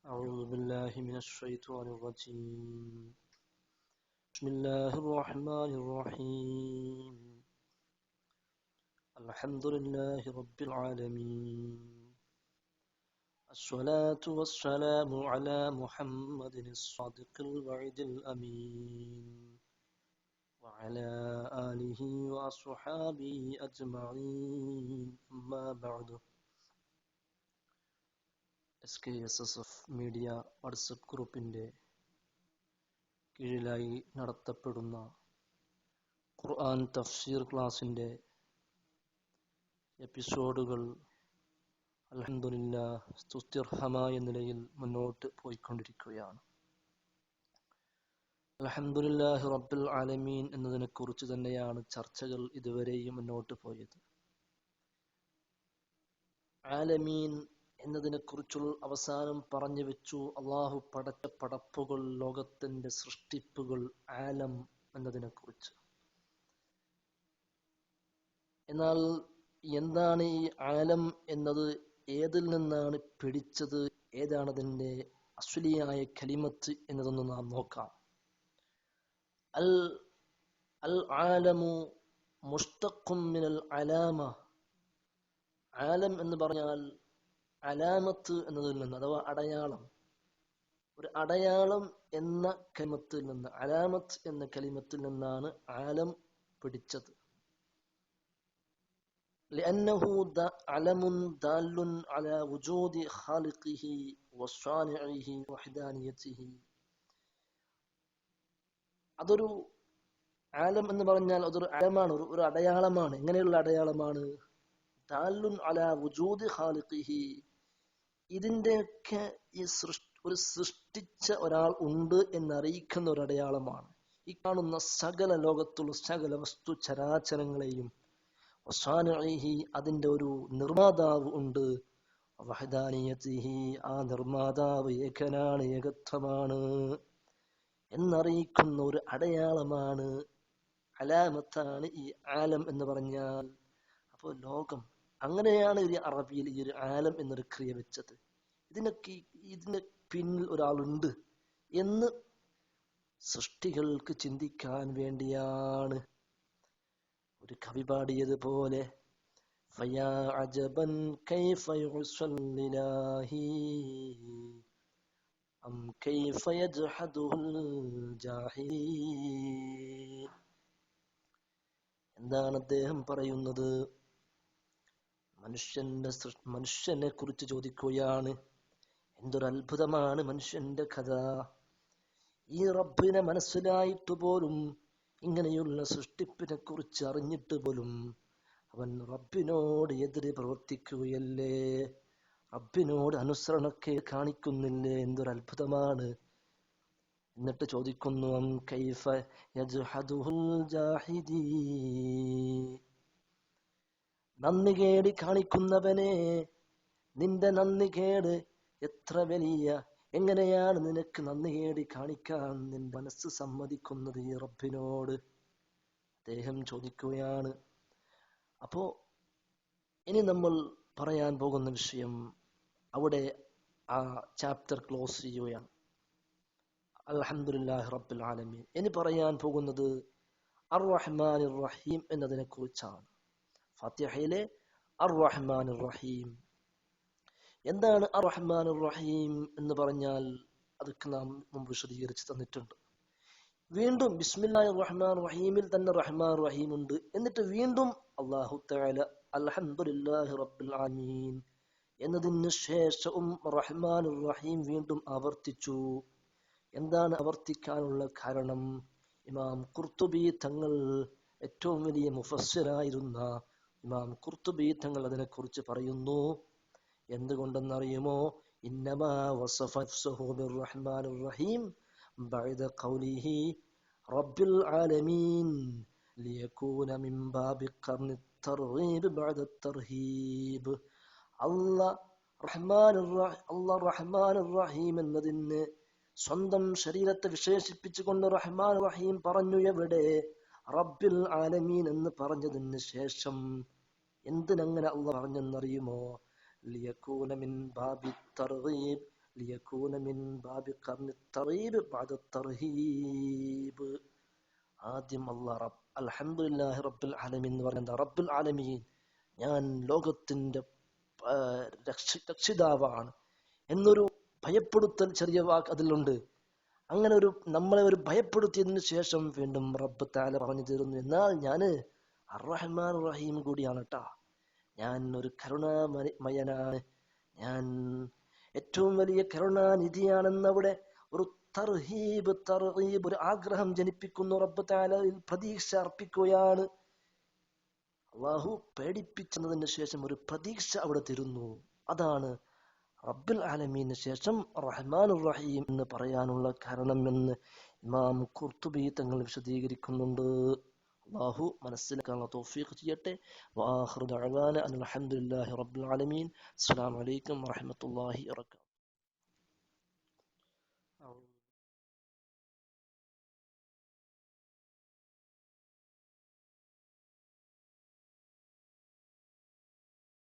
أعوذ بالله من الشيطان الرجيم. بسم الله الرحمن الرحيم. الحمد لله رب العالمين. الصلاة والسلام على محمد الصادق الوعد الأمين وعلى آله وأصحابه أجمعين. أما بعد. SKSSF media WhatsApp ഗ്രൂപ്പിൻ്റെ കീഴിലായി നടത്തപ്പെടുന്ന ഖുർആൻ തഫ്സീർ ക്ലാസിൻ്റെ എപ്പിസോഡുകൾ അൽഹംദുലില്ലാഹ് സ്തുത്യർഹമായ നിലയിൽ മുന്നോട്ട് പോയിക്കൊണ്ടിരിക്കുകയാണ്. അൽഹംദുലില്ലാഹി റബ്ബിൽ ആലമീൻ എന്നതിനെക്കുറിച്ച് തന്നെയാണ് ചർച്ചകൾ ഇതുവരെയും മുന്നോട്ട് പോയത്. ആലമീൻ എന്നതിനെക്കുറിച്ചുള്ള അവസാനം പറഞ്ഞു വെച്ചു അള്ളാഹു പടച്ച പടപ്പുകൾ, ലോകത്തിന്റെ സൃഷ്ടിപ്പുകൾ, ആലം എന്നതിനെക്കുറിച്ച്. എന്നാൽ എന്താണ് ഈ ആലം എന്നത്, ഏതിൽ നിന്നാണ് പിടിച്ചത്, ഏതാണ് അതിൻ്റെ അസ്ലിയായ കലിമത്ത് എന്നതൊന്ന് നാം നോക്കാം. അൽ ആലമു മുസ്തഖും മിനൽ അലാമ. ആലം എന്ന് പറഞ്ഞാൽ അലാമത്ത് എന്നതിൽ നിന്ന്, അഥവാ അടയാളം. ഒരു അടയാളം എന്ന കലിമത്തിൽ നിന്ന്, അലാമത്ത് എന്ന കലിമത്തിൽ നിന്നാണ് ആലം പിടിച്ചത്. لأنه علم دال على وجود خالقه وصانعه وحدانيته. അതൊരു ആലം എന്ന് പറഞ്ഞാൽ അതൊരു അലമാണ്, ഒരു അടയാളമാണ്. എങ്ങനെയുള്ള അടയാളമാണ്? ദാലുൻ അലാ വുജൂദി ഖാലിഖിഹി. ഇതിന്റെയൊക്കെ ഒരു സൃഷ്ടിച്ച ഒരാൾ ഉണ്ട് എന്നറിയിക്കുന്ന ഒരു അടയാളമാണ്. ഈ കാണുന്ന സകല ലോകത്തുള്ള സകല വസ്തു ചരാചരങ്ങളെയും അതിന്റെ ഒരു നിർമ്മാതാവ് ഉണ്ട്. വഹദാനിയതിഹി, ആ നിർമ്മാതാവ് ഏകനാണ്, ഏകത്വമാണ് എന്നറിയിക്കുന്ന ഒരു അടയാളമാണ്, അലാമത്താണ് ഈ ആലം എന്ന് പറഞ്ഞാൽ. അപ്പോൾ ലോകം, അങ്ങനെയാണ് ഈ അറബിയിൽ ഈ ഒരു ആലം എന്നൊരു ക്രിയ വെച്ചത്. ഇതിന് പിന്നിൽ ഒരാളുണ്ട് എന്ന് സൃഷ്ടികൾക്ക് ചിന്തിക്കാൻ വേണ്ടിയാണ്. ഒരു കവി പാടിയതുപോലെ, ഫയാ അജബൻ കൈഫ യുസൽ ലിലാഹി അം കൈഫ യജ്ഹദുൽ ജാഹിലീൻ. എന്താണ് അദ്ദേഹം പറയുന്നത്? മനുഷ്യനെ കുറിച്ച് ചോദിക്കുകയാണ്. എന്തൊരു അത്ഭുതമാണ് മനുഷ്യന്റെ കഥ. ഈ റബ്ബിനെ മനസ്സിലായിട്ട് പോലും, ഇങ്ങനെയുള്ള സൃഷ്ടിപ്പിനെ കുറിച്ച് അറിഞ്ഞിട്ട് പോലും അവൻ റബ്ബിനോട് എതിരെ പ്രവർത്തിക്കുകയല്ലേ, റബ്ബിനോട് അനുസരണക്കെ കാണിക്കുന്നില്ലേ? എന്തൊരു അത്ഭുതമാണ്. എന്നിട്ട് ചോദിക്കുന്നു, അം കൈഫ യജ്ഹദുൽ ജാഹിദീൻ. നന്ദികേട് കാണിക്കുന്നവനെ, നിന്റെ നന്ദികേട് എത്ര വലിയ, എങ്ങനെയാണ് നിനക്ക് നന്ദികേട് കാണിക്കാൻ നിന്റെ മനസ്സ് സമ്മതിക്കുന്നത് ഈ റബ്ബിനോട്? അദ്ദേഹം ചോദിക്കുകയാണ്. അപ്പോ ഇനി നമ്മൾ പറയാൻ പോകുന്ന വിഷയം, അവിടെ ആ ചാപ്റ്റർ ക്ലോസ് ചെയ്യുകയാണ്. അൽഹംദുലില്ലാഹി റബ്ബിൽ ആലമീൻ. ഇനി പറയാൻ പോകുന്നത് അർ റഹ്മാനിർ റഹീം എന്നതിനെ കുറിച്ചാണ്. ഫാത്തിഹയിലെ അർ റഹ്മാനിർ റഹീം. എന്താണ് അർ റഹ്മാനിർ റഹീം എന്ന് പറഞ്ഞാൽ? അതൊക്കെ നാം മുമ്പ് വിശദീകരിച്ച് തന്നിട്ടുണ്ട്. വീണ്ടും ബിസ്മില്ലാഹിർ റഹ്മാനിർ റഹീമിൽ തന്നെ റഹ്മാൻ റഹീം ഉണ്ട്. എന്നിട്ട് വീണ്ടും അല്ലാഹു തആല അൽഹംദുലില്ലാഹി റബ്ബിൽ ആലമീൻ എന്നതിന് ശേഷവും റഹ്മാനിർ റഹീം വീണ്ടും ആവർത്തിച്ചു. എന്താണ് ആവർത്തിക്കാനുള്ള കാരണം? ഇമാം ഖുർത്തുബി തങ്ങൾ, ഏറ്റവും വലിയ മുഫസ്സിറായിരുന്ന ഇമാം ഖുർത്തുബി തങ്ങൾ അതിനെക്കുറിച്ച് പറയുന്നു. എന്തുകൊണ്ടെന്നറിയുമോ? ഇന്നമാ വസഫ നഫ്സഹു ബിർറഹ്മാനിർ റഹീം ബഅദ ഖൗലിഹി റബ്ബിൽ ആലമീൻ ലിയകൂന മിൻ ബാബി ഖർനി തർഗീബ് ബഅദ തർഹീബ്. അല്ലാഹ് റഹ്മാനിർ റഹീം എന്നതിന് സ്വന്തം ശരീരത്തെ വിശേഷിപ്പിച്ചുകൊണ്ട് റഹ്മാൻ റഹീം പറഞ്ഞു. എവിടെ? റബ്ബിൽ ആലമീൻ എന്ന് പറഞ്ഞതിന് ശേഷം. എന്തിനങ്ങനെ അള്ളാഹ് പറഞ്ഞെന്നറിയുമോ? ലിയകൂന മിൻ ബാബി തർഗീബ്, ലിയകൂന മിൻ ബാബി ഖർനി തറീബ് ബഅദ തർഹീബ്. ആദ്യം അല്ലാഹ് അൽഹംദുലില്ലാഹി റബ്ബിൽ ആലമീൻ എന്ന് പറയുന്നത് റബ്ബുൽ ആലമീൻ, ഞാൻ ലോകത്തിന്റെ രക്ഷിതാവാണ് എന്നൊരു ഭയപ്പെടുത്തൽ ചെറിയ വാക്ക് അതിലുണ്ട്. അങ്ങനെ നമ്മളെ ഭയപ്പെടുത്തിയതിനു ശേഷം വീണ്ടും റബ്ബ് തആല പറഞ്ഞു തരുന്നു, എന്നാൽ ഞാന് അർറഹ്മാൻ റഹീം കൂടിയാണ് ട്ടാ, ഞാൻ ഒരു കരുണാമയനാണ്, ഞാൻ ഏറ്റവും വലിയ കരുണാനിധിയാണെന്ന് അവിടെ ഒരു തർഹീബ് ഒരു ആഗ്രഹം ജനിപ്പിക്കുന്നു. റബ്ബ് തആലയിൽ പ്രതീക്ഷ അർപ്പിക്കുകയാണ്. അള്ളാഹു പേടിപ്പിച്ചതിന് ശേഷം ഒരു പ്രതീക്ഷ അവിടെ തരുന്നു. അതാണ് റബ്ബുൽ ആലമീന് ശേഷം റഹ്മാനുർ റഹീം എന്ന് പറയാനുള്ള കാരണം എന്ന് ഇമാം ഖുർത്തുബി തങ്ങൾ വിശദീകരിക്കുന്നുണ്ട്. അള്ളാഹു മനസ്സിലാക്കാനുള്ള തൗഫീഖ് ചെയ്യട്ടെ. വആഖിറു ദഅവാന അൽഹംദുലില്ലാഹി റബ്ബിൽ ആലമീൻ. അസ്സലാമു അലൈക്കും വറഹ്മത്തുള്ളാഹി വബറകാതുഹു.